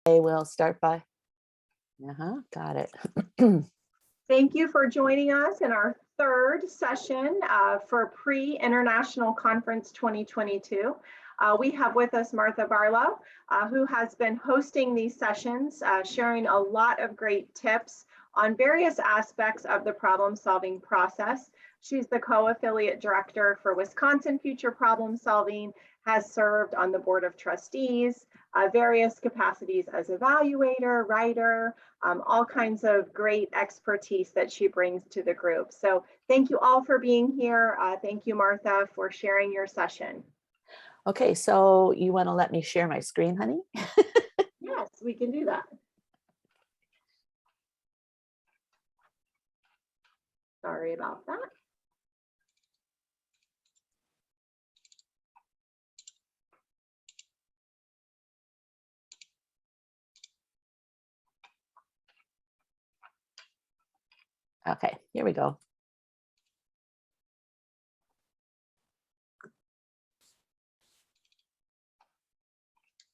We'll start by, got it. Thank you for joining us in our third session for Pre-International Conference 2022. We have with us Martha Barlow, who has been hosting these sessions, sharing a lot of great tips on various aspects of the problem-solving process. She's the co-affiliate director for Wisconsin Future Problem Solving, has served on the Board of Trustees, various capacities as evaluator, writer, all kinds of great expertise that she brings to the group. So thank you all for being here. Thank you, Martha, for sharing your session. Okay, so you want to let me share my screen, honey? Yes, we can do that. Sorry about that. Okay, here we go.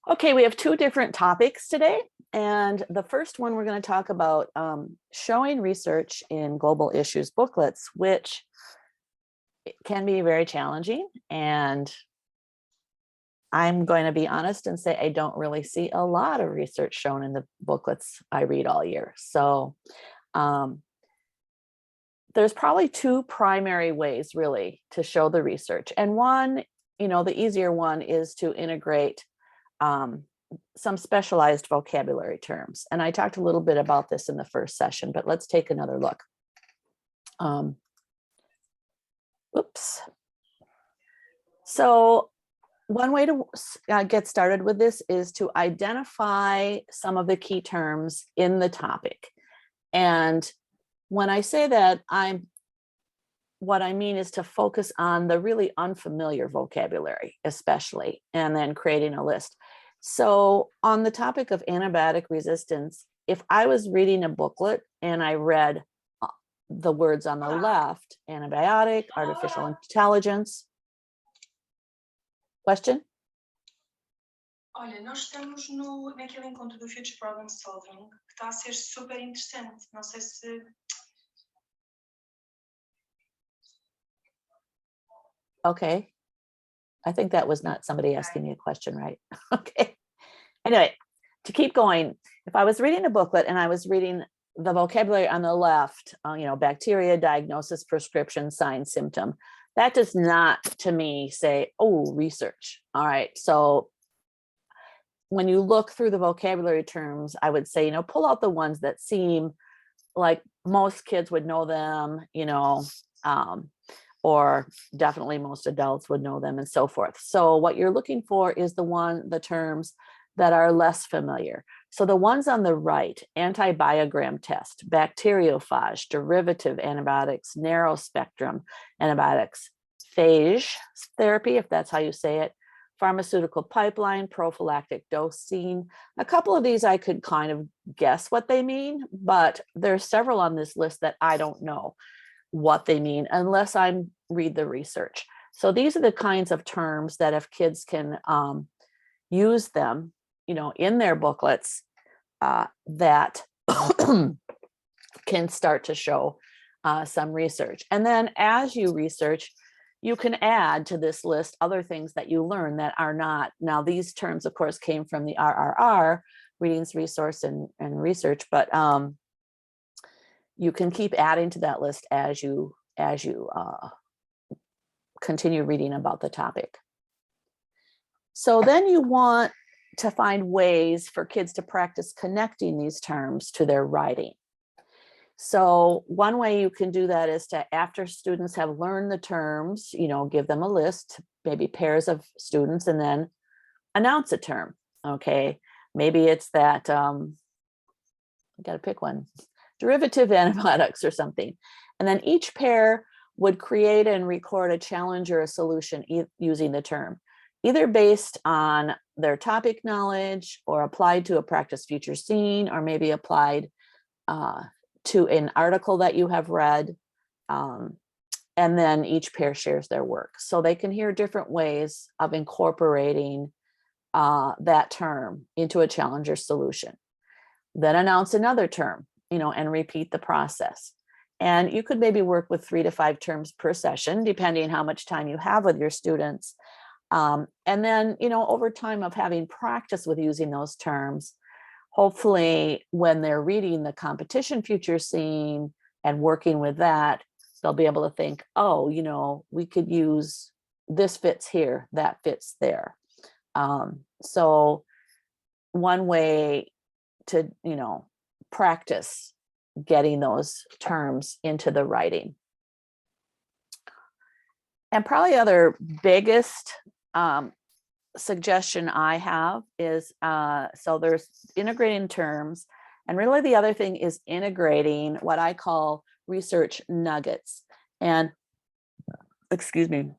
Okay, we have two different topics today. And the first one we're going to talk about showing research in global issues booklets, which can be very challenging. And I'm going to be honest and say I don't really see a lot of research shown in the booklets I read all year. So there's probably two primary ways really to show the research. And one, the easier one is to integrate some specialized vocabulary terms. And I talked a little bit about this in the first session, but let's take another look. Oops. So one way to get started with this is to identify some of the key terms in the topic. And when I say that, what I mean is to focus on the really unfamiliar vocabulary, especially, and then creating a list. So on the topic of antibiotic resistance, if I was reading a booklet and I read the words on the left, antibiotic, artificial intelligence. Question? Olha, nós estamos naquele encontro do Future Problem Solving, que está a ser super interessante. Não sei se... Okay. I think that was not somebody asking me a question, right? Okay. Anyway, to keep going, if I was reading a booklet and I was reading the vocabulary on the left, bacteria, diagnosis, prescription, sign, symptom, that does not, to me, say, oh, research. All right. So when you look through the vocabulary terms, I would say, pull out the ones that seem like most kids would know them, or definitely most adults would know them and so forth. So what you're looking for is the terms that are less familiar. So the ones on the right, antibiogram test, bacteriophage, derivative antibiotics, narrow spectrum antibiotics, phage therapy, if that's how you say it, pharmaceutical pipeline, prophylactic dosing. A couple of these I could kind of guess what they mean, but there's several on this list that I don't know what they mean unless I read the research. So these are the kinds of terms that if kids can use them, in their booklets, that can start to show some research. And then as you research, you can add to this list other things that you learn that are not. Now, these terms, of course, came from the RRR, Readings, Resource, and Research, but you can keep adding to that list as you continue reading about the topic. So then you want to find ways for kids to practice connecting these terms to their writing. So one way you can do that is to, after students have learned the terms, give them a list, maybe pairs of students, and then announce a term. Okay, maybe it's that, I got to pick one, derivative antibiotics or something. And then each pair would create and record a challenge or a solution using the term, either based on their topic knowledge or applied to a practice future scene, or maybe applied to an article that you have read. And then each pair shares their work. So they can hear different ways of incorporating that term into a challenge or solution. Then announce another term, and repeat the process. And you could maybe work with 3 to 5 terms per session, depending how much time you have with your students. And then, over time of having practice with using those terms, hopefully when they're reading the competition future scene and working with that, they'll be able to think, oh, we could use this fits here, that fits there. So one way to, practice getting those terms into the writing. And probably other biggest suggestion I have is, so there's integrating terms, and really the other thing is integrating what I call research nuggets. And excuse me,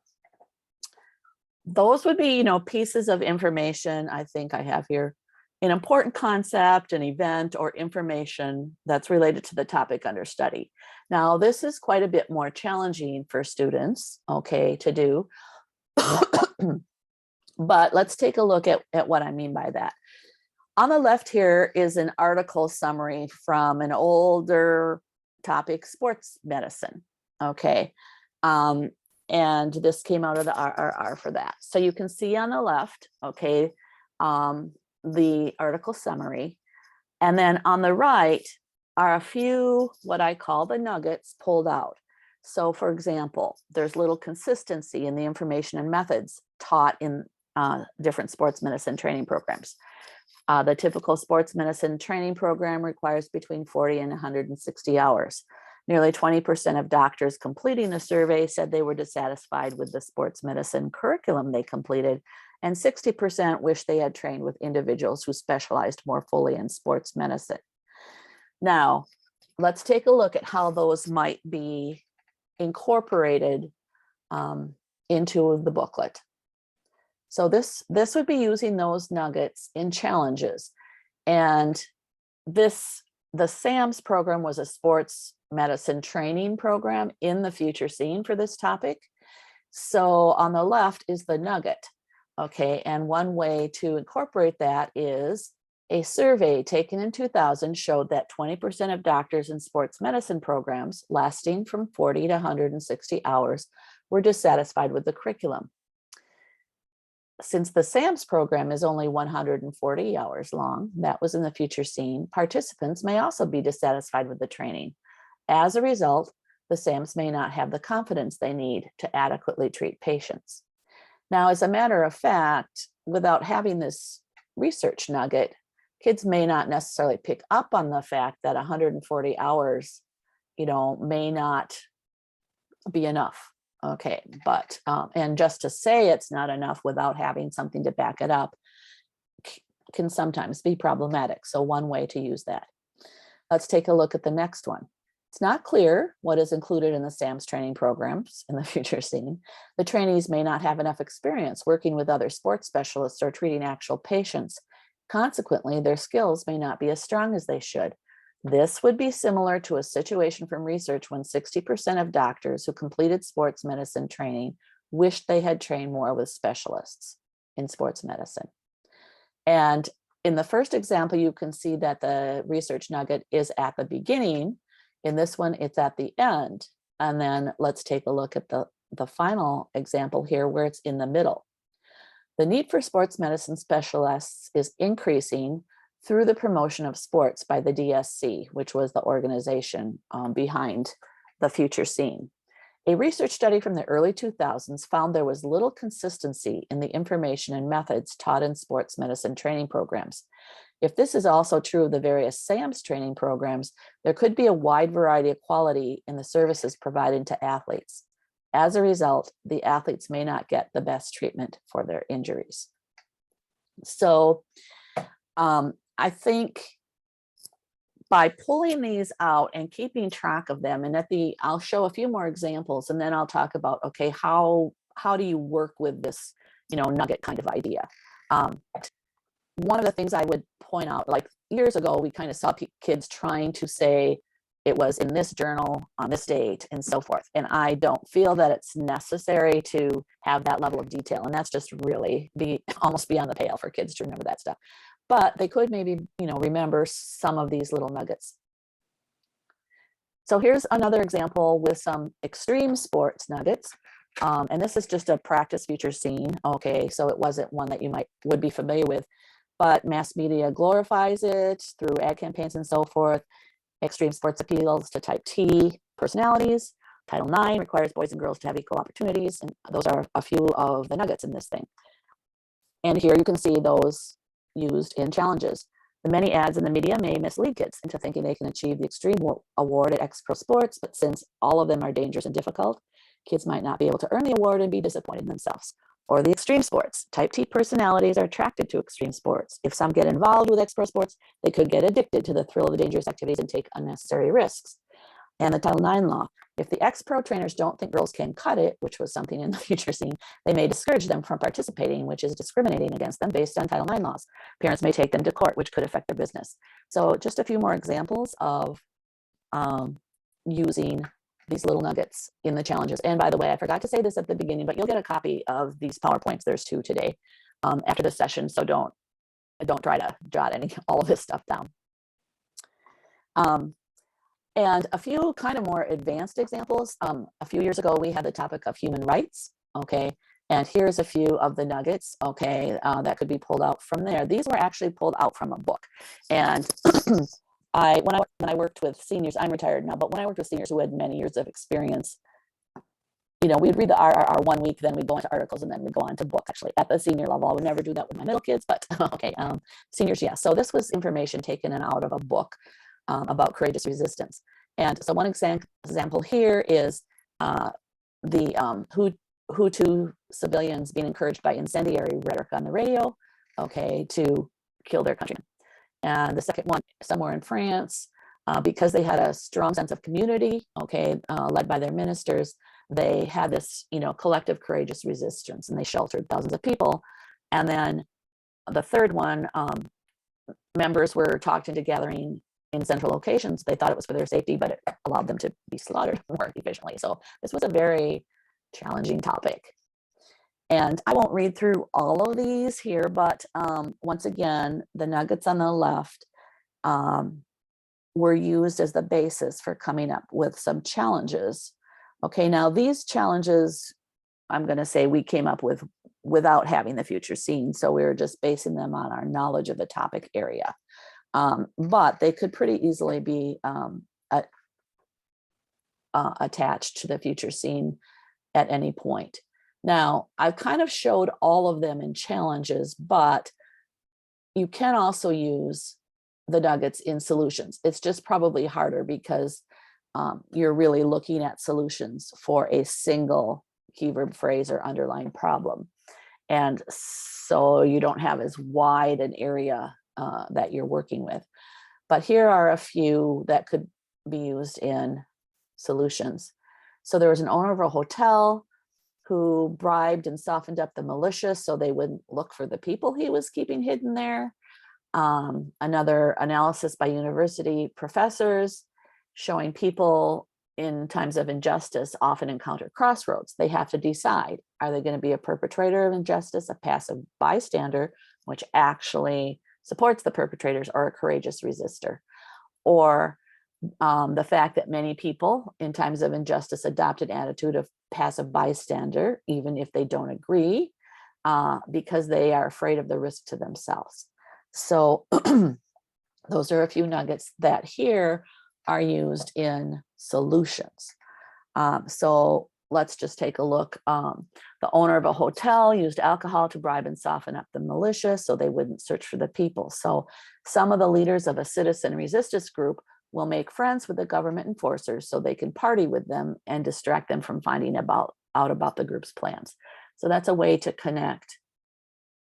those would be, pieces of information. I think I have here an important concept, an event, or information that's related to the topic under study. Now, this is quite a bit more challenging for students, to do. But let's take a look at what I mean by that. On the left here is an article summary from an older topic, sports medicine. And this came out of the RRR for that. So you can see on the left, the article summary. And then on the right are a few, what I call the nuggets pulled out. So for example, there's little consistency in the information and methods taught in different sports medicine training programs. The typical sports medicine training program requires between 40 and 160 hours. Nearly 20% of doctors completing the survey said they were dissatisfied with the sports medicine curriculum they completed, and 60% wish they had trained with individuals who specialized more fully in sports medicine. Now, let's take a look at how those might be incorporated into the booklet. So this would be using those nuggets in challenges. And the SAMS program was a sports medicine training program in the future scene for this topic. So on the left is the nugget. And one way to incorporate that is a survey taken in 2000 showed that 20% of doctors in sports medicine programs lasting from 40 to 160 hours were dissatisfied with the curriculum. Since the SAMS program is only 140 hours long, that was in the future scene, participants may also be dissatisfied with the training. As a result, the SAMs may not have the confidence they need to adequately treat patients. Now, as a matter of fact, without having this research nugget, kids may not necessarily pick up on the fact that 140 hours, may not be enough. But, and just to say it's not enough without having something to back it up can sometimes be problematic. So one way to use that. Let's take a look at the next one. It's not clear what is included in the SAMS training programs in the future scene. The trainees may not have enough experience working with other sports specialists or treating actual patients. Consequently, their skills may not be as strong as they should. This would be similar to a situation from research when 60% of doctors who completed sports medicine training wished they had trained more with specialists in sports medicine. And in the first example, you can see that the research nugget is at the beginning. In this one, it's at the end. And then let's take a look at the final example here where it's in the middle. The need for sports medicine specialists is increasing through the promotion of sports by the DSC, which was the organization behind the future scene. A research study from the early 2000s found there was little consistency in the information and methods taught in sports medicine training programs. If this is also true of the various SAMS training programs, there could be a wide variety of quality in the services provided to athletes. As a result, the athletes may not get the best treatment for their injuries. So I think by pulling these out and keeping track of them, and I'll show a few more examples, and then I'll talk about, how do you work with this, nugget kind of idea. One of the things I would point out, like years ago, we kind of saw kids trying to say, it was in this journal on this date and so forth. And I don't feel that it's necessary to have that level of detail. And that's just really almost beyond the pale for kids to remember that stuff. But they could maybe, remember some of these little nuggets. So here's another example with some extreme sports nuggets. And this is just a practice feature scene. Okay, so it wasn't one that you would be familiar with, but mass media glorifies it through ad campaigns and so forth. Extreme sports appeals to type T personalities. Title IX requires boys and girls to have equal opportunities. And those are a few of the nuggets in this thing. And here you can see those used in challenges. The many ads in the media may mislead kids into thinking they can achieve the extreme award at X-Pro Sports, but since all of them are dangerous and difficult, kids might not be able to earn the award and be disappointed in themselves. Or the extreme sports. Type T personalities are attracted to extreme sports. If some get involved with X-Pro Sports, they could get addicted to the thrill of the dangerous activities and take unnecessary risks. And the Title IX law. If the X-Pro trainers don't think girls can cut it, which was something in the future scene, they may discourage them from participating, which is discriminating against them based on Title IX laws. Parents may take them to court, which could affect their business. So just a few more examples of using these little nuggets in the challenges. And by the way, I forgot to say this at the beginning, but you'll get a copy of these PowerPoints. There's 2 today after this session. So don't try to jot all of this stuff down. And a few kind of more advanced examples. A few years ago, we had the topic of human rights. Okay. And here's a few of the nuggets, okay, that could be pulled out from there. These were actually pulled out from a book. And when I worked with seniors, I'm retired now, but when I worked with seniors who had many years of experience, we'd read the RRR 1 week, then we'd go into articles, and then we'd go on to books. Actually, at the senior level, I would never do that with my middle kids, but okay, seniors, yeah. So this was information taken out of a book about courageous resistance. And so one example here is the Hutu civilians being encouraged by incendiary rhetoric on the radio, okay, to kill their countrymen. And the second one, somewhere in France, because they had a strong sense of community, okay, led by their ministers, they had this, collective courageous resistance, and they sheltered thousands of people. And then the third one, members were talked into gathering in central locations. They thought it was for their safety, but it allowed them to be slaughtered more efficiently. So this was a very challenging topic. And I won't read through all of these here, but once again, the nuggets on the left were used as the basis for coming up with some challenges. Okay, now these challenges, I'm going to say we came up with without having the future scene. So we were just basing them on our knowledge of the topic area. But they could pretty easily be attached to the future scene at any point. Now, I've kind of showed all of them in challenges, but you can also use the nuggets in solutions. It's just probably harder because you're really looking at solutions for a single keyword phrase or underlying problem. And so you don't have as wide an area that you're working with. But here are a few that could be used in solutions. So there was an owner of a hotel who bribed and softened up the militia so they wouldn't look for the people he was keeping hidden there. Another analysis by university professors showing people in times of injustice often encounter crossroads. They have to decide, are they going to be a perpetrator of injustice, a passive bystander, which actually supports the perpetrators, or a courageous resistor? Or the fact that many people in times of injustice adopt an attitude of passive bystander, even if they don't agree, because they are afraid of the risk to themselves. So those are a few nuggets that here are used in solutions. So let's just take a look. The owner of a hotel used alcohol to bribe and soften up the militia so they wouldn't search for the people. So some of the leaders of a citizen resistance group will make friends with the government enforcers so they can party with them and distract them from finding out about the group's plans. So that's a way to connect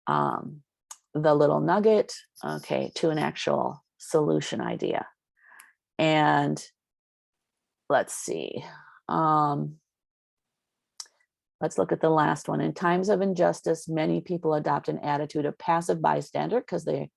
the little nugget, okay, to an actual solution idea. And let's see. Let's look at the last one. In times of injustice, many people adopt an attitude of passive bystander because they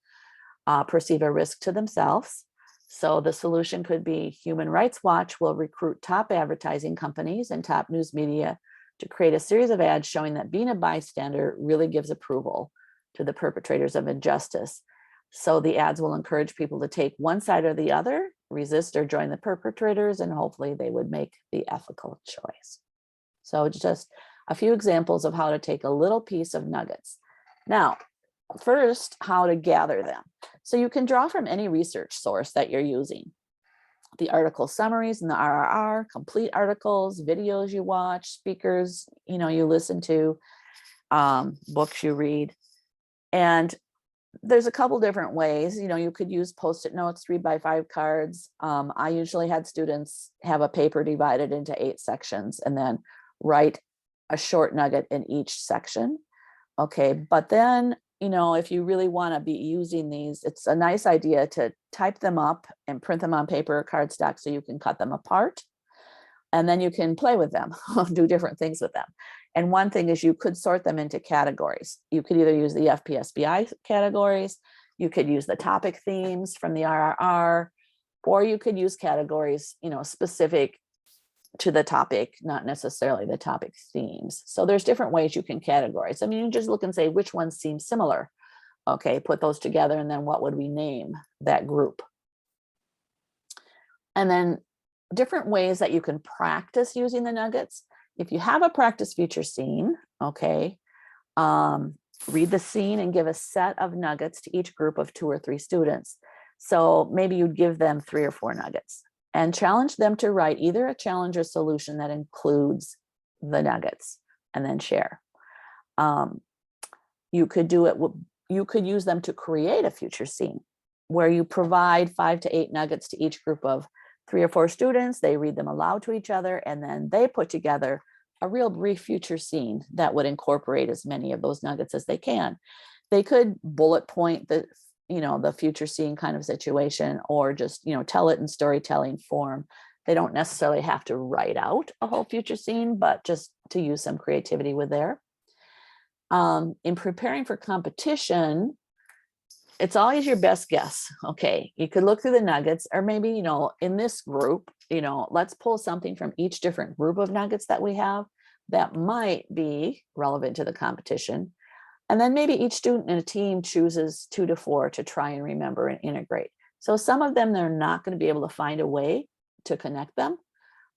perceive a risk to themselves. So the solution could be Human Rights Watch will recruit top advertising companies and top news media to create a series of ads showing that being a bystander really gives approval to the perpetrators of injustice. So the ads will encourage people to take one side or the other, resist or join the perpetrators, and hopefully they would make the ethical choice. So just a few examples of how to take a little piece of nuggets. Now, first, how to gather them. So you can draw from any research source that you're using. The article summaries in the RRR, complete articles, videos you watch, speakers, you listen to, books you read. And there's a couple different ways. You could use Post-it notes, 3x5 cards. I usually had students have a paper divided into 8 sections and then write a short nugget in each section. Okay, but then, if you really want to be using these, it's a nice idea to type them up and print them on paper or cardstock so you can cut them apart. And then you can play with them, do different things with them. And one thing is you could sort them into categories. You could either use the FPSBI categories, you could use the topic themes from the RRR, or you could use categories, specific to the topic, not necessarily the topic themes. So there's different ways you can categorize. I mean, you just look and say which ones seem similar. Okay, put those together, and then what would we name that group? And then different ways that you can practice using the nuggets. If you have a practice feature scene, okay, read the scene and give a set of nuggets to each group of 2 or 3 students. So maybe you'd give them 3 or 4 nuggets and challenge them to write either a challenge or solution that includes the nuggets and then share. You could do it, you could use them to create a future scene where you provide 5 to 8 nuggets to each group of 3 or 4 students. They read them aloud to each other, and then they put together a real brief future scene that would incorporate as many of those nuggets as they can. They could bullet point the future scene kind of situation, or just, tell it in storytelling form. They don't necessarily have to write out a whole future scene, but just to use some creativity with there. In preparing for competition, it's always your best guess. Okay, you could look through the nuggets, or maybe, in this group, let's pull something from each different group of nuggets that we have that might be relevant to the competition. And then maybe each student in a team chooses 2 to 4 to try and remember and integrate. So some of them, they're not going to be able to find a way to connect them,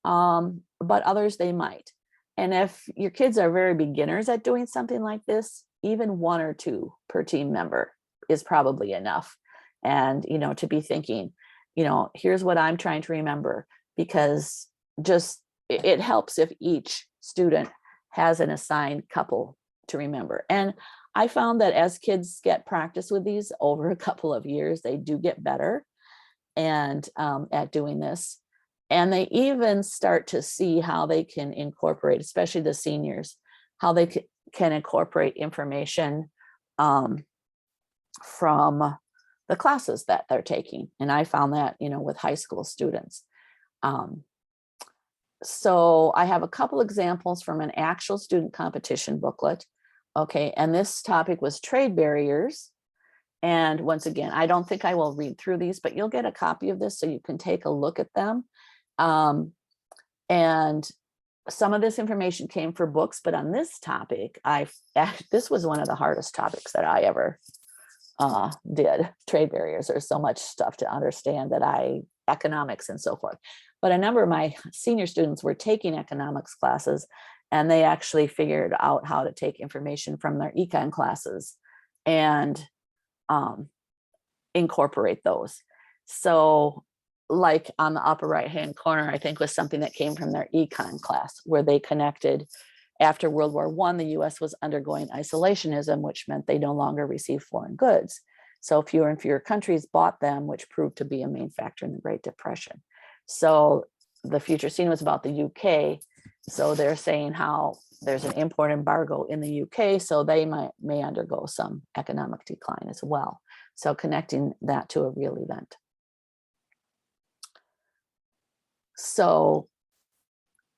but others they might. And if your kids are very beginners at doing something like this, even 1 or 2 per team member is probably enough. And, to be thinking, here's what I'm trying to remember, because just it helps if each student has an assigned couple to remember. And I found that as kids get practice with these over a couple of years, they do get better and at doing this. And they even start to see how they can incorporate, especially the seniors, how they can incorporate information from the classes that they're taking. And I found that, with high school students. So I have a couple examples from an actual student competition booklet. Okay, and this topic was trade barriers. And once again, I don't think I will read through these, but you'll get a copy of this so you can take a look at them. And some of this information came for books, but on this topic, this was one of the hardest topics that I ever did. Trade barriers. There's so much stuff to understand economics and so forth. But a number of my senior students were taking economics classes, and they actually figured out how to take information from their econ classes and incorporate those. So like on the upper right-hand corner, I think was something that came from their econ class, where they connected after World War I, the US was undergoing isolationism, which meant they no longer received foreign goods. So fewer and fewer countries bought them, which proved to be a main factor in the Great Depression. So the future scene was about the UK. So they're saying how there's an import embargo in the UK, so they may undergo some economic decline as well. So connecting that to a real event. So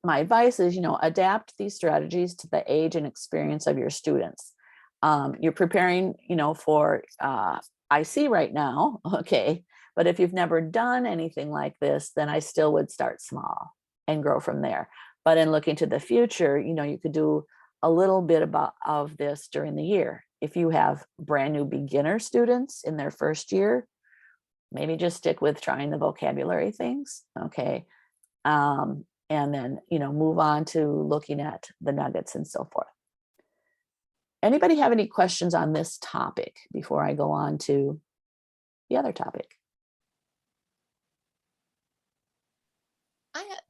my advice is, adapt these strategies to the age and experience of your students. You're preparing, for IC right now, okay, But if you've never done anything like this, then I still would start small and grow from there. But in looking to the future, you could do a little bit of this during the year. If you have brand new beginner students in their first year, maybe just stick with trying the vocabulary things. Okay. And then, move on to looking at the nuggets and so forth. Anybody have any questions on this topic before I go on to the other topic?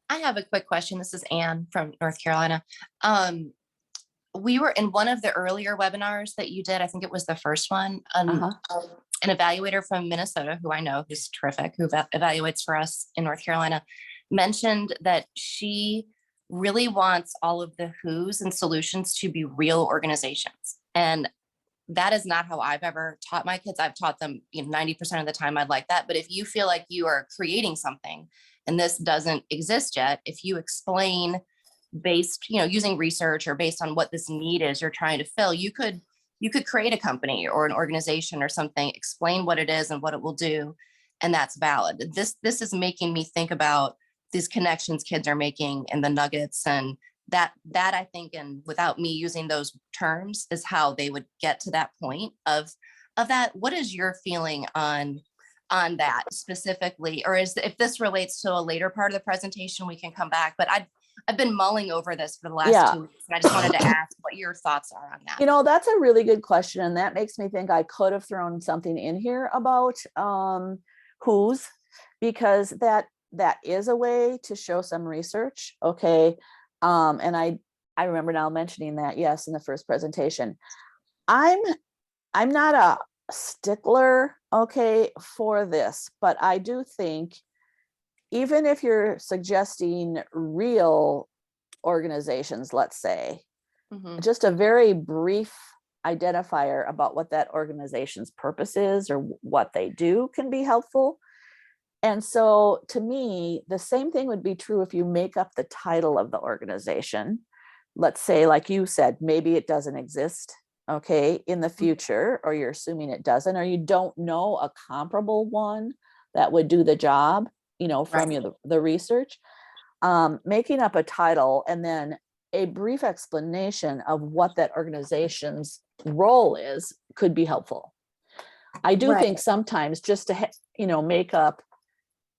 I have a quick question. This is Anne from North Carolina. We were in one of the earlier webinars that you did. I think it was the first one. An evaluator from Minnesota, who I know, who's terrific, who evaluates for us in North Carolina, mentioned that she really wants all of the who's and solutions to be real organizations. And that is not how I've ever taught my kids. I've taught them 90% of the time I'd like that. But if you feel like you are creating something and this doesn't exist yet, if you explain based, using research or based on what this need is you're trying to fill, you could create a company or an organization or something, explain what it is and what it will do. And that's valid. This is making me think about these connections kids are making and the nuggets, and that I think, and without me using those terms, is how they would get to that point of that. What is your feeling on that specifically? Or if this relates to a later part of the presentation, we can come back. But I've been mulling over this for the last 2 weeks, and I just wanted to ask what your thoughts are on that. That's a really good question. And that makes me think I could have thrown something in here about who's, because that is a way to show some research. Okay. And I remember now mentioning that, yes, in the first presentation. I'm not a stickler, okay, for this, but I do think even if you're suggesting real organizations, let's say, just a very brief identifier about what that organization's purpose is or what they do can be helpful. And so to me, the same thing would be true if you make up the title of the organization. Let's say, like you said, maybe it doesn't exist, okay, in the future, or you're assuming it doesn't, or you don't know a comparable one that would do the job, from the research. Making up a title and then a brief explanation of what that organization's role is could be helpful. I do think sometimes just to, make up,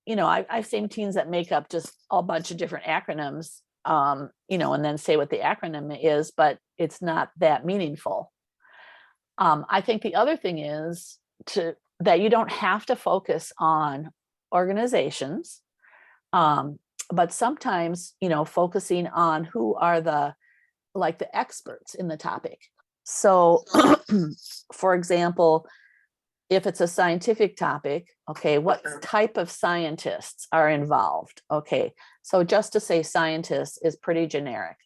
I've seen teens that make up just a bunch of different acronyms, and then say what the acronym is, but it's not that meaningful. I think the other thing is that you don't have to focus on organizations, but sometimes, focusing on who are the experts in the topic. So, for example, if it's a scientific topic, okay, what type of scientists are involved? Okay, so just to say scientists is pretty generic,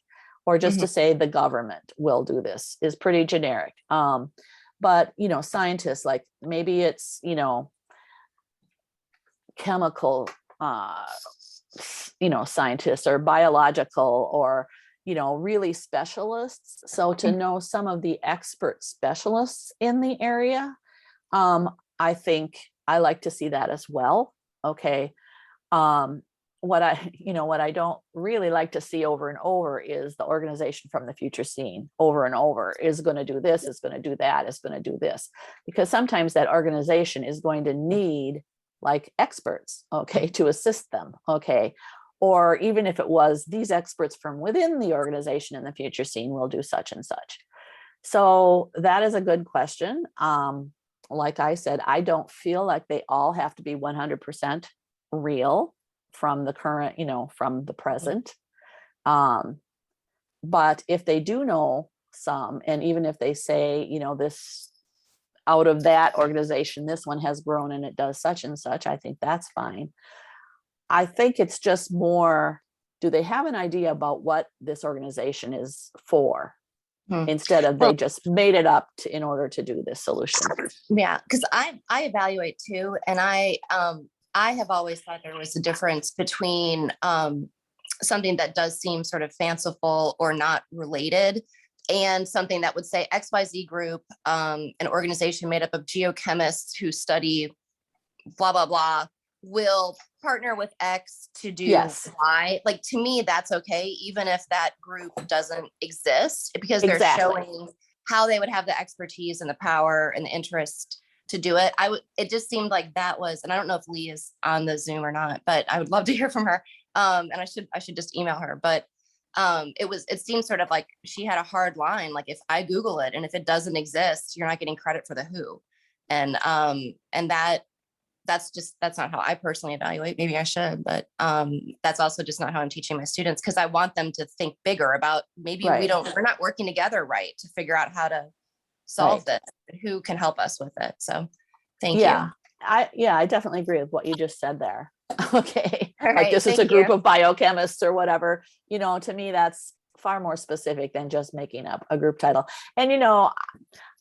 or just to say the government will do this is pretty generic. But, scientists, like maybe it's, chemical, scientists or biological or, really specialists. So to know some of the expert specialists in the area, I think I like to see that as well. Okay. What I don't really like to see over and over is the organization from the future scene over and over is going to do this, is going to do that, is going to do this, because sometimes that organization is going to need experts, okay, to assist them. Okay. Or even if it was these experts from within the organization in the future scene will do such and such. So that is a good question. Like I said, I don't feel like they all have to be 100% real from the current, from the present. But if they do know some, and even if they say, this out of that organization, this one has grown and it does such and such, I think that's fine. I think it's just more, do they have an idea about what this organization is for? Instead of they just made it up in order to do this solution. Yeah, because I evaluate too, and I have always thought there was a difference between something that does seem sort of fanciful or not related, and something that would say XYZ group, an organization made up of geochemists who study blah, blah, blah, will partner with X to do Yes. Y. Like, to me, that's okay, even if that group doesn't exist, because they're Exactly. showing how they would have the expertise and the power and the interest to do it. It just seemed like that was, and I don't know if Lee is on the Zoom or not, but I would love to hear from her. And I should just email her, but it seems sort of like she had a hard line. Like, if I Google it and if it doesn't exist, you're not getting credit for the who. And that's not how I personally evaluate. Maybe I should, but that's also just not how I'm teaching my students, because I want them to think bigger about maybe Right. we're not working together right to figure out how to solve this, who can help us with it. So thank you. I definitely agree with what you just said there. Okay. All Like, right, this is a thank group you. of biochemists or whatever, to me, that's far more specific than just making up a group title. And,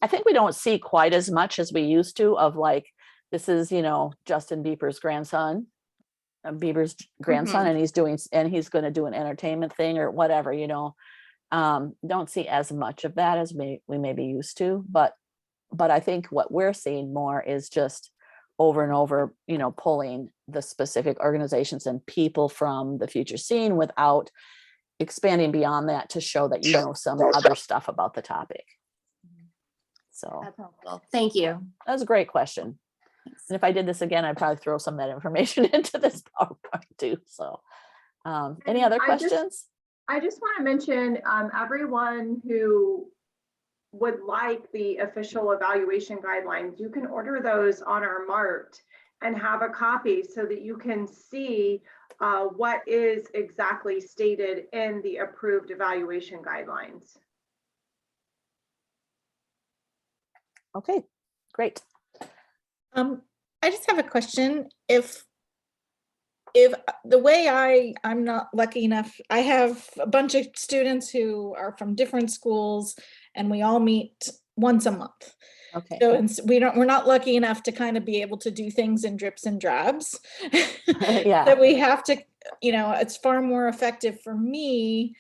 I think we don't see quite as much as we used to of like, this is, Justin Bieber's grandson, and he's going to do an entertainment thing or whatever, don't see as much of that as we may be used to, but I think what we're seeing more is just over and over, pulling the specific organizations and people from the future scene without expanding beyond that to show that some other stuff about the topic. So That's helpful. Thank you. that was a great question. And if I did this again, I'd probably throw some of that information into this PowerPoint too. So any other questions? I just want to mention everyone who would like the official evaluation guidelines, you can order those on our Mart and have a copy so that you can see what is exactly stated in the approved evaluation guidelines. Okay, great. I just have a question. If the way I'm not lucky enough, I have a bunch of students who are from different schools and we all meet once a month. Okay. So we're not lucky enough to kind of be able to do things in drips and drabs. Yeah. That we have to, it's far more effective for me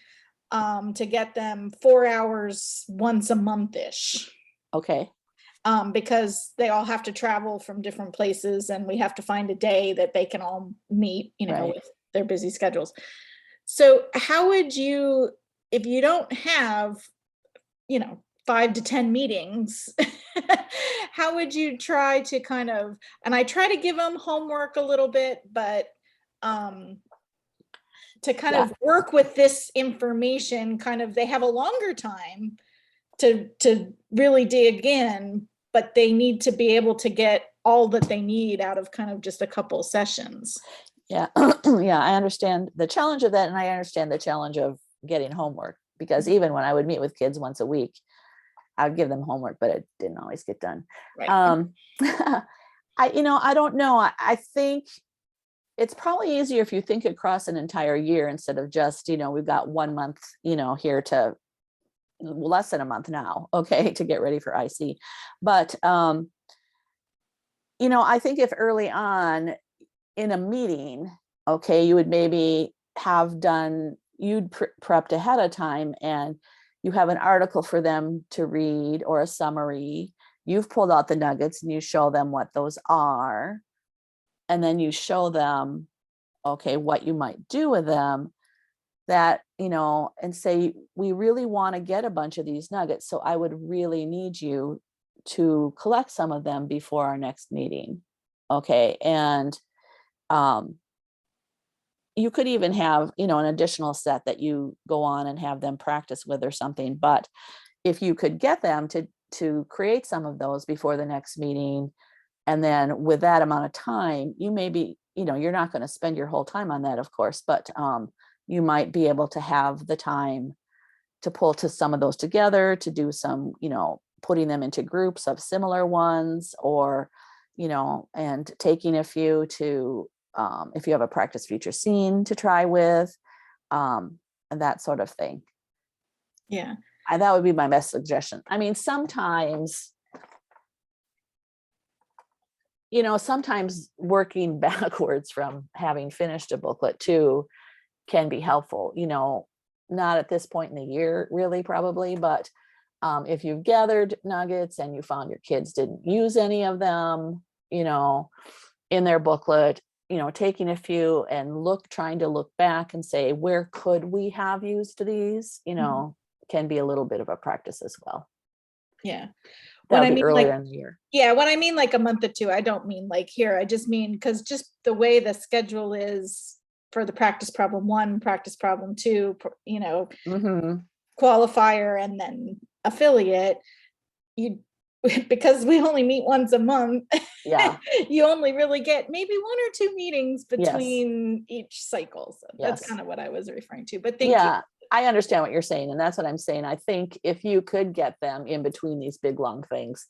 to get them 4 hours once a month-ish. Okay. Because they all have to travel from different places and we have to find a day that they can all meet, Right. with their busy schedules. So how would you, if you don't have, 5 to 10 meetings, how would you try to kind of, and I try to give them homework a little bit, but to kind of work with this information, kind of, they have a longer time to really dig in, but they need to be able to get all that they need out of kind of just a couple sessions. Yeah. Yeah, I understand the challenge of that. And I understand the challenge of getting homework, because even when I would meet with kids once a week, I'd give them homework, but it didn't always get done. Right. I don't know. I think it's probably easier if you think across an entire year instead of just, we've got 1 month, here to less than a month now, okay, to get ready for IC. But, I think if early on in a meeting, okay, you would maybe have done, you'd prepped ahead of time and you have an article for them to read or a summary. You've pulled out the nuggets and you show them what those are. And then you show them, okay, what you might do with them, that, and say, we really want to get a bunch of these nuggets. So I would really need you to collect some of them before our next meeting. Okay. And you could even have, an additional set that you go on and have them practice with or something. But if you could get them to create some of those before the next meeting, and then with that amount of time, you may be, you're not going to spend your whole time on that, of course, but you might be able to have the time to pull to some of those together, to do some, putting them into groups of similar ones, or, and taking a few to, if you have a practice future scene to try with, and that sort of thing. Yeah. That would be my best suggestion. I mean, sometimes working backwards from having finished a booklet too can be helpful, not at this point in the year, really, probably, but if you've gathered nuggets and you found your kids didn't use any of them, in their booklet, taking a few and trying to look back and say, where could we have used these, can be a little bit of a practice as well. Yeah. That'll When I be mean, earlier like, in the year. yeah, when I mean like a month or two, I don't mean like here. I just mean because just the way the schedule is for the practice problem 1, practice problem 2, Mhm. qualifier, and then affiliate, you because we only meet once a month, Yeah. you only really get maybe 1 or 2 meetings Yes. between each cycle. So that's Yes. kind of what I was referring to. But thank you. Yeah, I understand what you're saying. And that's what I'm saying. I think if you could get them in between these big, long things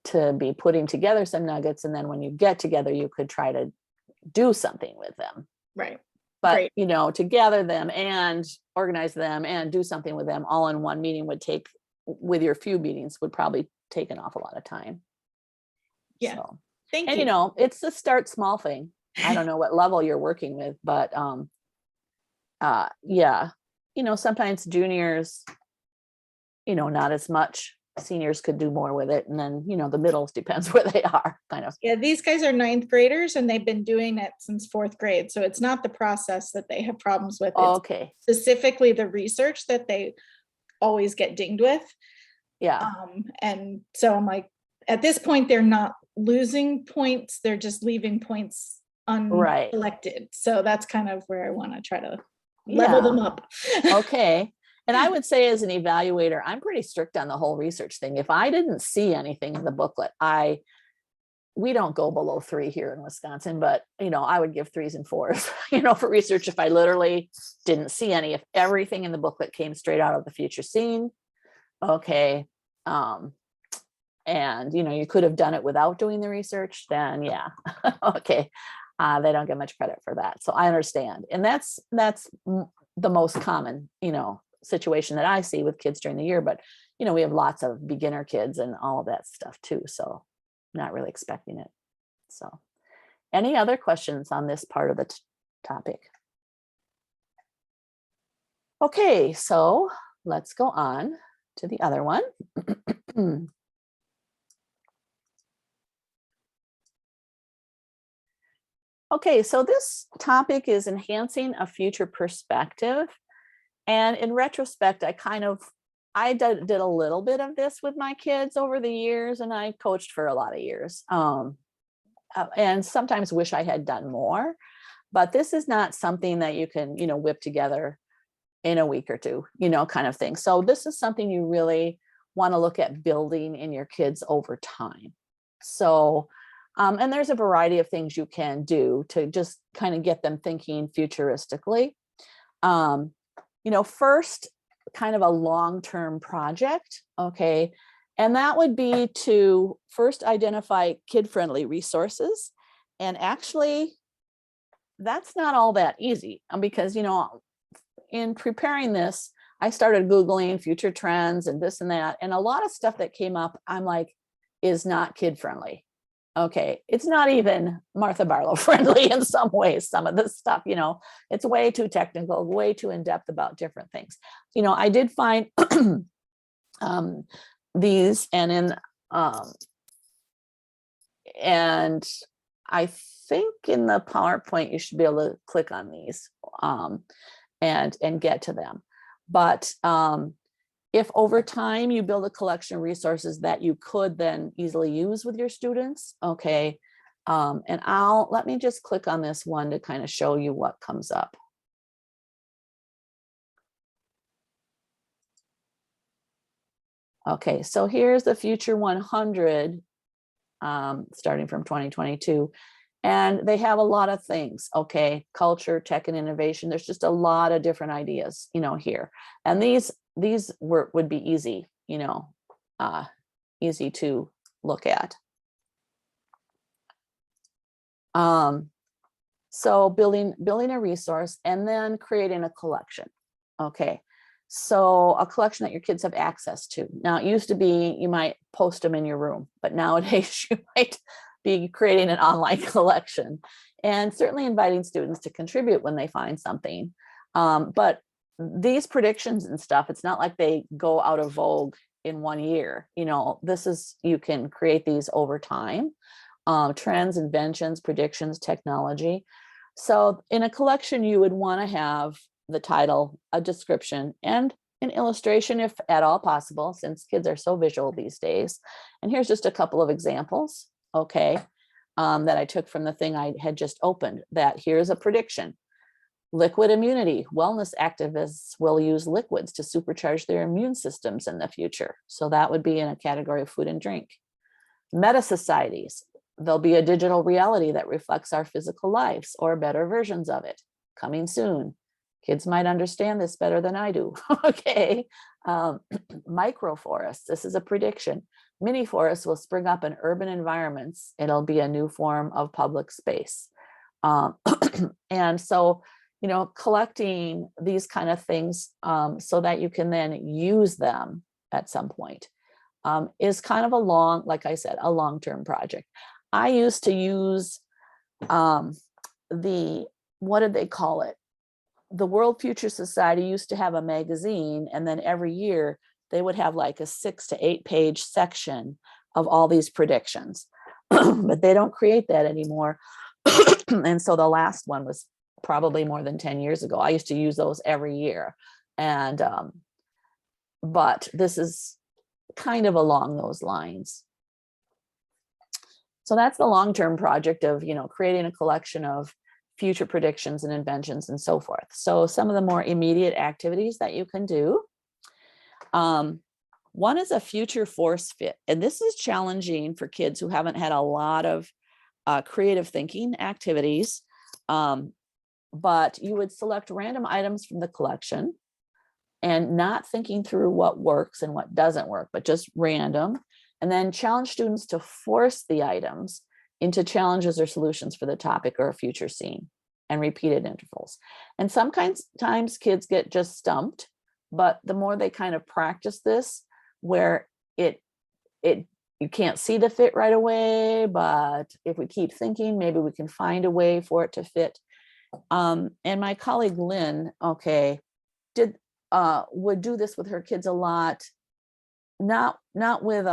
to be putting together some nuggets, and then when you get together, you could try to do something with them. Right. But, Great. to gather them and organize them and do something with them all in one meeting would take, with your few meetings, would probably take an awful lot of time. Yeah. So, Thank and you. it's a start small thing. I don't know what level you're working with, but yeah, sometimes juniors, not as much. Seniors could do more with it. And then, the middles depends where they are, kind of. Yeah, these guys are 9th graders and they've been doing it since 4th grade. So it's not the process that they have problems with. It's Okay. specifically the research that they always get dinged with. Yeah. And so I'm like, at this point, they're not losing points. They're just leaving points Right. uncollected. So that's kind of where I want to try to level them up. Okay. And I would say as an evaluator, I'm pretty strict on the whole research thing. If I didn't see anything in the booklet, we don't go below 3 here in Wisconsin, but I would give 3s and 4s, for research if I literally didn't see any. If everything in the booklet came straight out of the future scene, okay. And you could have done it without doing the research, then yeah, okay. They don't get much credit for that. So I understand. And that's the most common, situation that I see with kids during the year, but we have lots of beginner kids and all of that stuff too. So not really expecting it. So any other questions on this part of the topic? Okay, so let's go on to the other one. Okay, so this topic is enhancing a future perspective. And in retrospect, I did a little bit of this with my kids over the years, and I coached for a lot of years. And sometimes wish I had done more, but this is not something that you can, whip together in a week or two, kind of thing. So this is something you really want to look at building in your kids over time. So, and there's a variety of things you can do to just kind of get them thinking futuristically. First, kind of a long-term project, okay? And that would be to first identify kid-friendly resources. And actually, that's not all that easy because, in preparing this, I started Googling future trends and this and that. And a lot of stuff that came up, I'm like, is not kid-friendly. Okay, it's not even Martha Barlow friendly in some ways. Some of this stuff, it's way too technical, way too in-depth about different things. I did find these and I think in the PowerPoint, you should be able to click on these and get to them. But if over time you build a collection of resources that you could then easily use with your students, okay. And let me just click on this one to kind of show you what comes up. Okay, so here's the Future 100, starting from 2022. And they have a lot of things, okay? Culture, tech, and innovation. There's just a lot of different ideas, here. And these would be easy, easy to look at. So building a resource and then creating a collection. Okay. So a collection that your kids have access to. Now it used to be, you might post them in your room, but nowadays you might be creating an online collection and certainly inviting students to contribute when they find something. But these predictions and stuff, it's not like they go out of vogue in one year. You can create these over time. trends, inventions, predictions, technology. So in a collection, you would want to have the title, a description, and an illustration if at all possible, since kids are so visual these days. And here's just a couple of examples, okay, that I took from the thing I had just opened. That here's a prediction. Liquid immunity. Wellness activists will use liquids to supercharge their immune systems in the future. So that would be in a category of food and drink. Meta societies. There'll be a digital reality that reflects our physical lives or better versions of it. Coming soon. Kids might understand this better than I do. Okay. Microforests. This is a prediction. Mini forests will spring up in urban environments. It'll be a new form of public space. And so, you know, collecting these kind of things so that you can then use them at some point is kind of a long, like I said, a long-term project. I used to use what did they call it? The World Future Society used to have a magazine, and then every year they would have like a 6 to 8 page section of all these predictions, but they don't create that anymore. And so the last one was probably more than 10 years ago. I used to use those every year. And, but this is kind of along those lines. So that's the long-term project of, you know, creating a collection of future predictions and inventions and so forth. So some of the more immediate activities that you can do. One is a future force fit. And this is challenging for kids who haven't had a lot of creative thinking activities. But you would select random items from the collection and not thinking through what works and what doesn't work, but just random. And then challenge students to force the items into challenges or solutions for the topic or a future scene, and repeated intervals. And sometimes kids get just stumped, but the more they kind of practice this, where you can't see the fit right away, but if we keep thinking, maybe we can find a way for it to fit. And my colleague Lynn, okay, would do this with her kids a lot, not with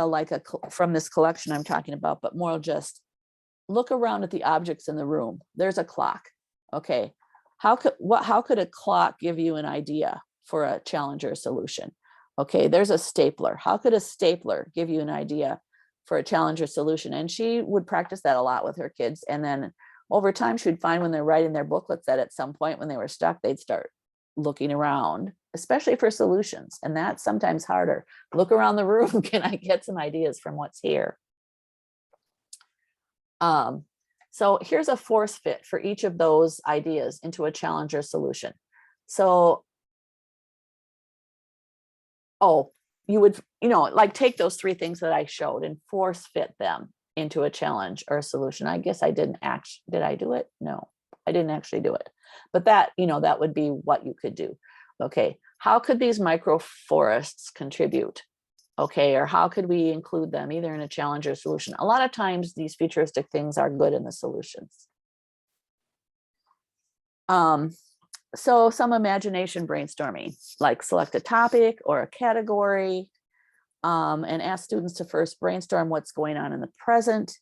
from this collection I'm talking about, but more just look around at the objects in the room. There's a clock. Okay, how could a clock give you an idea for a challenge or a solution? Okay, there's a stapler. How could a stapler give you an idea for a challenge or solution? And she would practice that a lot with her kids. And then over time, she would find when they're writing their booklets that at some point when they were stuck, they'd start looking around, especially for solutions. And that's sometimes harder. Look around the room. Can I get some ideas from what's here? So here's a force fit for each of those ideas into a challenge or solution. So, you would, like take those 3 things that I showed and force fit them into a challenge or a solution. I guess I didn't did I do it? No, I didn't actually do it. But that, that would be what you could do. Okay, how could these microforests contribute? Okay, or how could we include them either in a challenge or solution? A lot of times these futuristic things are good in the solutions. So some imagination brainstorming, like select a topic or a category, and ask students to first brainstorm what's going on in the present,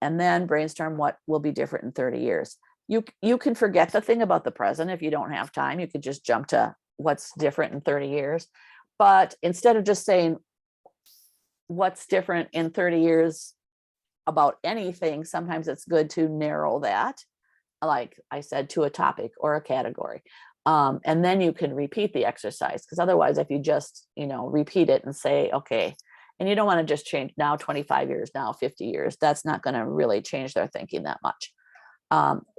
and then brainstorm what will be different in 30 years. You can forget the thing about the present if you don't have time. You could just jump to what's different in 30 years. But instead of just saying what's different in 30 years about anything, sometimes it's good to narrow that, like I said, to a topic or a category. And then you can repeat the exercise, because otherwise if you just, repeat it and say, okay, and you don't want to just change now 25 years, now 50 years, that's not going to really change their thinking that much.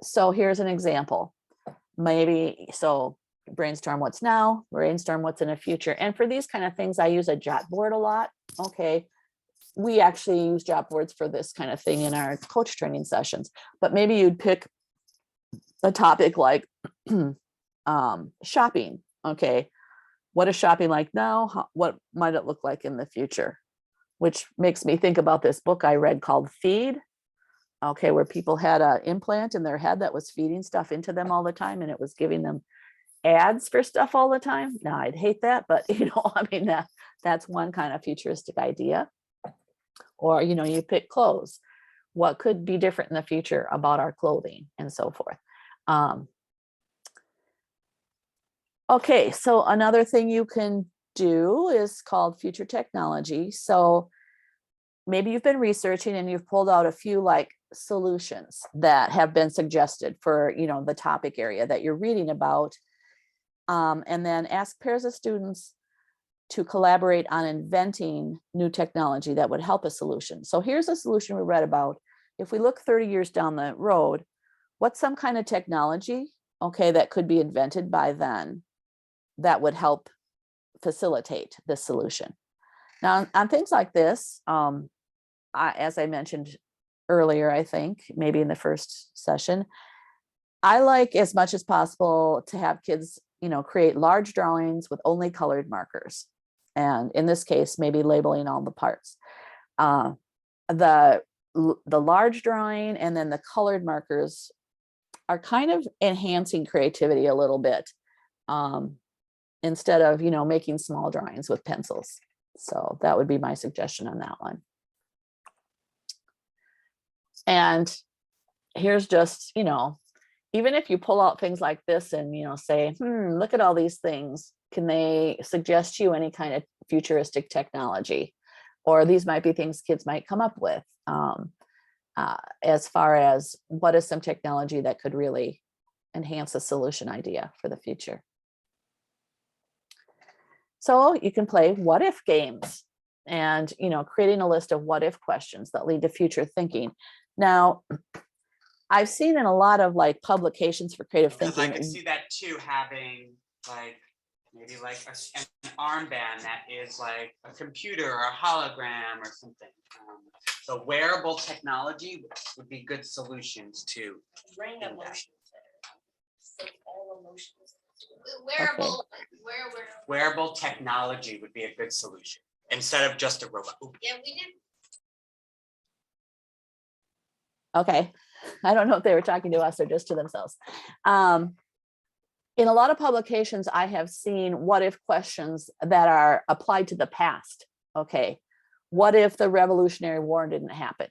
So here's an example. So brainstorm what's now, brainstorm what's in the future. And for these kind of things, I use a jot board a lot. Okay. We actually use jot boards for this kind of thing in our coach training sessions, but maybe you'd pick a topic like shopping. Okay. What is shopping like now? What might it look like in the future? Which makes me think about this book I read called Feed. Okay, where people had an implant in their head that was feeding stuff into them all the time, and it was giving them ads for stuff all the time. Now I'd hate that, but that's one kind of futuristic idea. Or you pick clothes. what could be different in the future about our clothing and so forth. Okay, so another thing you can do is called future technology. So maybe you've been researching and you've pulled out a few like solutions that have been suggested for, you know, the topic area that you're reading about. And then ask pairs of students to collaborate on inventing new technology that would help a solution. So here's a solution we read about. If we look 30 years down the road, what's some kind of technology, okay, that could be invented by then that would help facilitate this solution? Now, on things like this, as I mentioned earlier, I think maybe in the first session, I like as much as possible to have kids, you know, create large drawings with only colored markers. And in this case, maybe labeling all the parts. The large drawing and then the colored markers are kind of enhancing creativity a little bit, instead of, you know, making small drawings with pencils. So that would be my suggestion on that one. And here's just, you know, even if you pull out things like this and, you know, say, look at all these things, can they suggest you any kind of futuristic technology? Or these might be things kids might come up with, as far as what is some technology that could really enhance a solution idea for the future. So you can play what if games and, you know, creating a list of what if questions that lead to future thinking. Now, I've seen in a lot of like publications for creative Because I thinking. could see that too, having like maybe like an armband that is like a computer or a hologram or something. So wearable technology would be good solutions to Bring that. emotions. So all emotions. Wearable technology would be a good solution instead of just a robot. Ooh. Yeah, we did. Okay, I don't know if they were talking to us or just to themselves. In a lot of publications, I have seen what if questions that are applied to the past. Okay, what if the Revolutionary War didn't happen?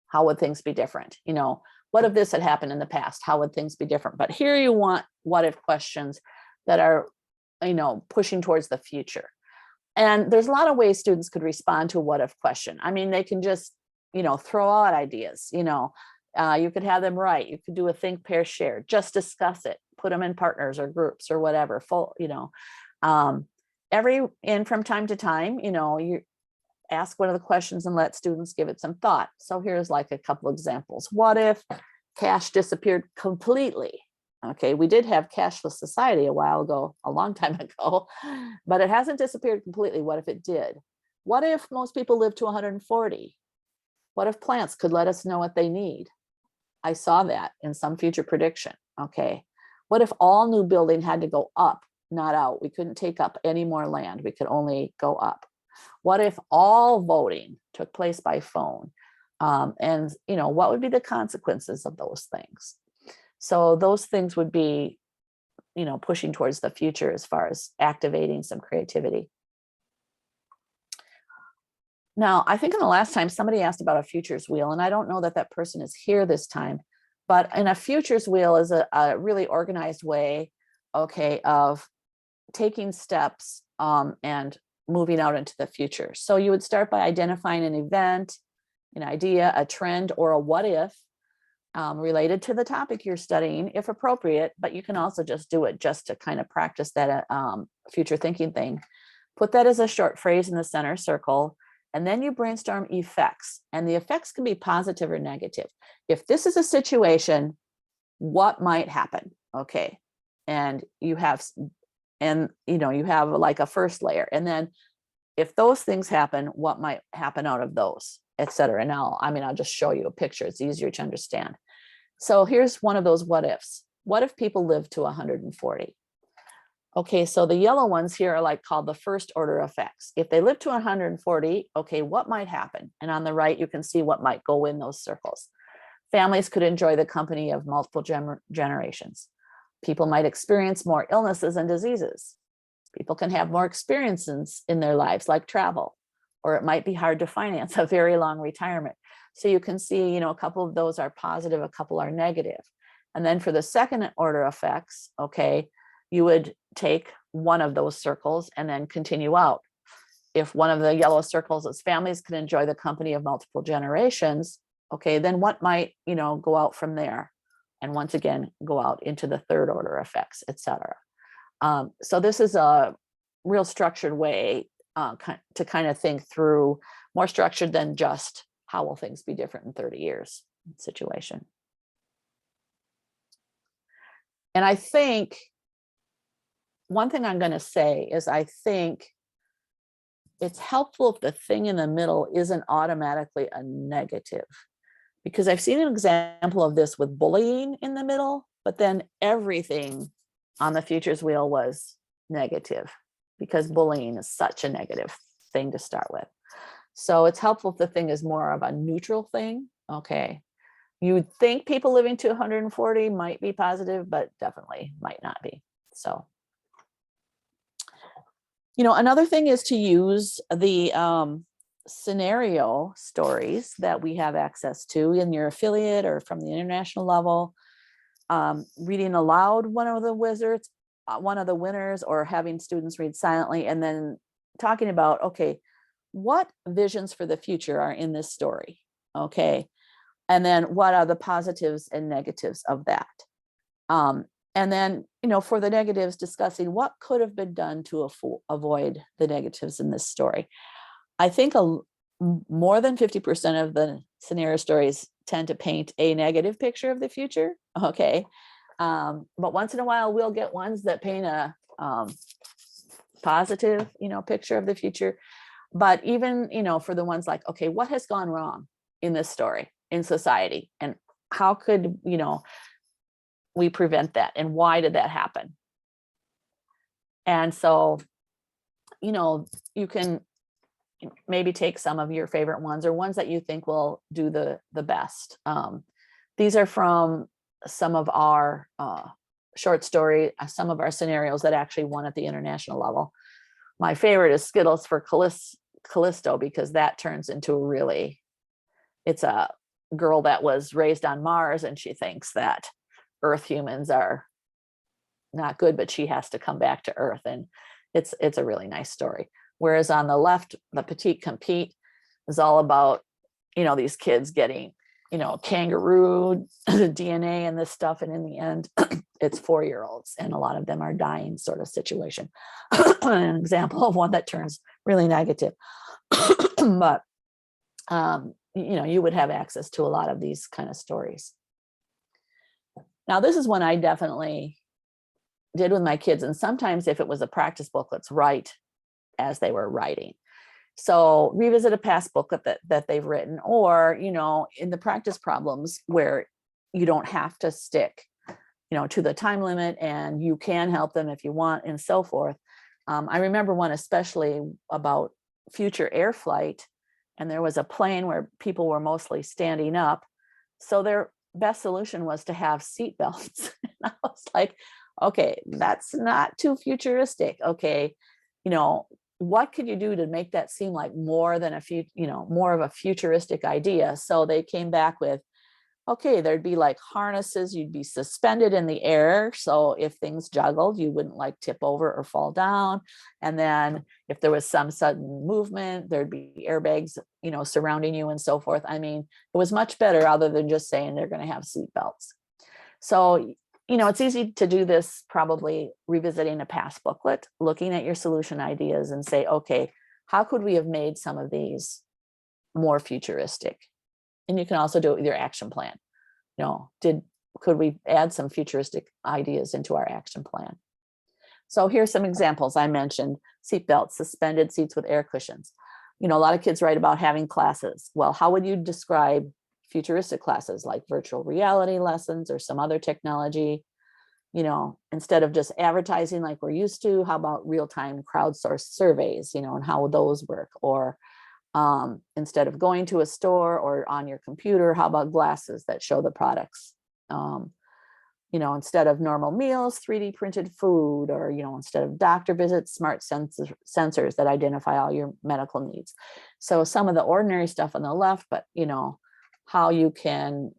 How would things be different? You know, what if this had happened in the past? How would things be different? But here you want what if questions that are, you know, pushing towards the future. And there's a lot of ways students could respond to a what if question. I mean, they can just, you know, throw out ideas, you know, you could have them write, you could do a think, pair, share, just discuss it, put them in partners or groups or whatever, full, you know, and from time to time, you know, you ask one of the questions and let students give it some thought. So here's like a couple examples. What if cash disappeared completely? Okay, we did have cashless society a while ago, a long time ago, but it hasn't disappeared completely. What if it did? What if most people live to 140? What if plants could let us know what they need? I saw that in some future prediction. Okay, what if all new building had to go up, not out? We couldn't take up any more land. We could only go up. What if all voting took place by phone? And, you know, what would be the consequences of those things? So those things would be, you know, pushing towards the future as far as activating some creativity. Now, I think in the last time somebody asked about a futures wheel, and I don't know that that person is here this time, but in a futures wheel is a really organized way, okay, of taking steps and moving out into the future. So you would start by identifying an event, an idea, a trend, or a what if related to the topic you're studying, if appropriate, but you can also just do it just to kind of practice that future thinking thing. Put that as a short phrase in the center circle, and then you brainstorm effects, and the effects can be positive or negative. If this is a situation, what might happen? Okay, and you have, and you know, you have like a first layer, and then if those things happen, what might happen out of those, etc. And I'll just show you a picture. It's easier to understand. So here's one of those what ifs. What if people live to 140? Okay, so the yellow ones here are like called the first order effects. If they live to 140, okay, what might happen? And on the right, you can see what might go in those circles. Families could enjoy the company of multiple generations. People might experience more illnesses and diseases. People can have more experiences in their lives, like travel. or it might be hard to finance a very long retirement. So you can see, a couple of those are positive, a couple are negative. And then for the second order effects, okay, you would take one of those circles and then continue out. If one of the yellow circles is families can enjoy the company of multiple generations, okay, then what might, go out from there? And once again, go out into the third order effects, etc. So this is a real structured way to kind of think through, more structured than just how will things be different in 30 years situation. And I think one thing I'm going to say is I think it's helpful if the thing in the middle isn't automatically a negative, because I've seen an example of this with bullying in the middle, but then everything on the futures wheel was negative because bullying is such a negative thing to start with. So it's helpful if the thing is more of a neutral thing. Okay. You would think people living to 140 might be positive, but definitely might not be. So, another thing is to use the scenario stories that we have access to in your affiliate or from the international level. Reading aloud one of the winners, or having students read silently, and then talking about, okay, what visions for the future are in this story? Okay. And then what are the positives and negatives of that? And then, for the negatives, discussing what could have been done to avoid the negatives in this story. I think more than 50% of the scenario stories tend to paint a negative picture of the future. Okay. But once in a while, we'll get ones that paint a positive, picture of the future. But even, for the ones like, okay, what has gone wrong in this story in society, and how could, we prevent that, and why did that happen? And so, you can maybe take some of your favorite ones, or ones that you think will do the best. These are from some of our short story, some of our scenarios that actually won at the international level. My favorite is Skittles for Callisto, because that turns into it's a girl that was raised on Mars, and she thinks that Earth humans are not good, but she has to come back to Earth. And it's a really nice story. Whereas on the left, the Petite Compete is all about, these kids getting, kangaroo DNA and this stuff. And in the end, it's 4-year-olds, and a lot of them are dying, sort of situation. An example of one that turns really negative. But, you would have access to a lot of these kind of stories. Now, this is one I definitely did with my kids. And sometimes if it was a practice booklet, write as they were writing. So revisit a past booklet that they've written, or, in the practice problems where you don't have to stick, to the time limit, and you can help them if you want, and so forth. I remember one especially about future air flight, and there was a plane where people were mostly standing up. So their best solution was to have seat belts. And I was like, okay, that's not too futuristic. Okay. What could you do to make that seem like more than more of a futuristic idea? So they came back with, okay, there'd be like harnesses, you'd be suspended in the air. So if things juggled, you wouldn't like tip over or fall down. And then if there was some sudden movement, there'd be airbags, surrounding you and so forth. I mean, it was much better, other than just saying they're going to have seat belts. So, it's easy to do this, probably revisiting a past booklet, looking at your solution ideas and say, okay, how could we have made some of these more futuristic? And you can also do it with your action plan. Could we add some futuristic ideas into our action plan? So here's some examples. I mentioned seatbelts, suspended seats with air cushions. A lot of kids write about having classes. Well, how would you describe futuristic classes, like virtual reality lessons or some other technology? Instead of just advertising like we're used to, how about real-time crowdsourced surveys, and how would those work? Or instead of going to a store or on your computer, how about glasses that show the products? instead of normal meals, 3D printed food, or, instead of doctor visits, smart sensors that identify all your medical needs. So some of the ordinary stuff on the left, but, how you can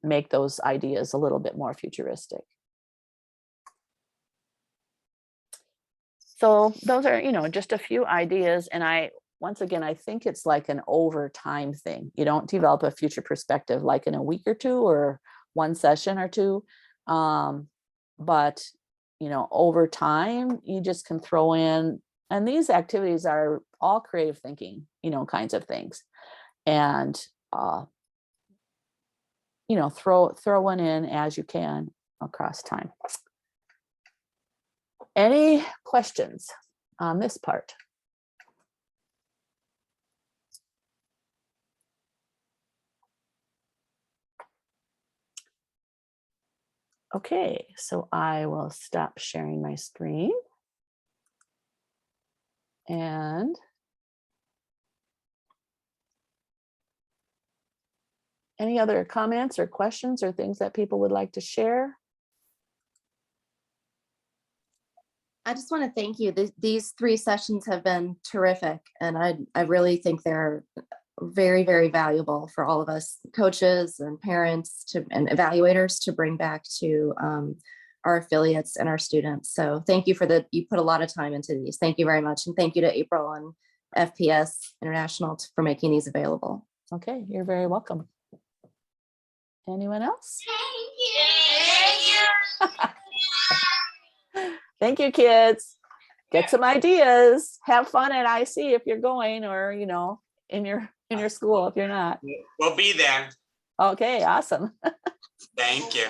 make those ideas a little bit more futuristic. So those are, just a few ideas. And once again, I think it's like an over time thing. You don't develop a future perspective like in a week or two or one session or two. But, over time, you just can throw in, and these activities are all creative thinking, kinds of things. And, throw one in as you can across time. Any questions on this part? Okay, so I will stop sharing my screen. And any other comments or questions or things that people would like to share? I just want to thank you. These 3 sessions have been terrific, and I really think they're very, very valuable for all of us coaches and parents and evaluators to bring back to our affiliates and our students. So thank you you put a lot of time into these. Thank you very much. And thank you to April and FPS International for making these available. Okay, you're very welcome. Anyone else? Thank you, kids. Get some ideas. Have fun at IC if you're going, or in your school if you're not. We'll be there. Okay, awesome. Thank you.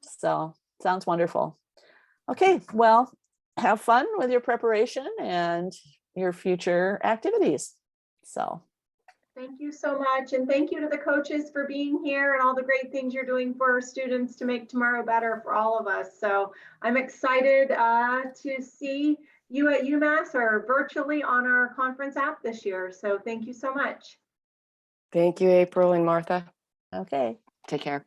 So sounds wonderful. Okay, well, have fun with your preparation and your future activities. So Thank you so much. And thank you to the coaches for being here and all the great things you're doing for our students to make tomorrow better for all of us. So I'm excited to see you at UMass or virtually on our conference app this year. So thank you so much. Thank you, April and Martha. okay. Take care.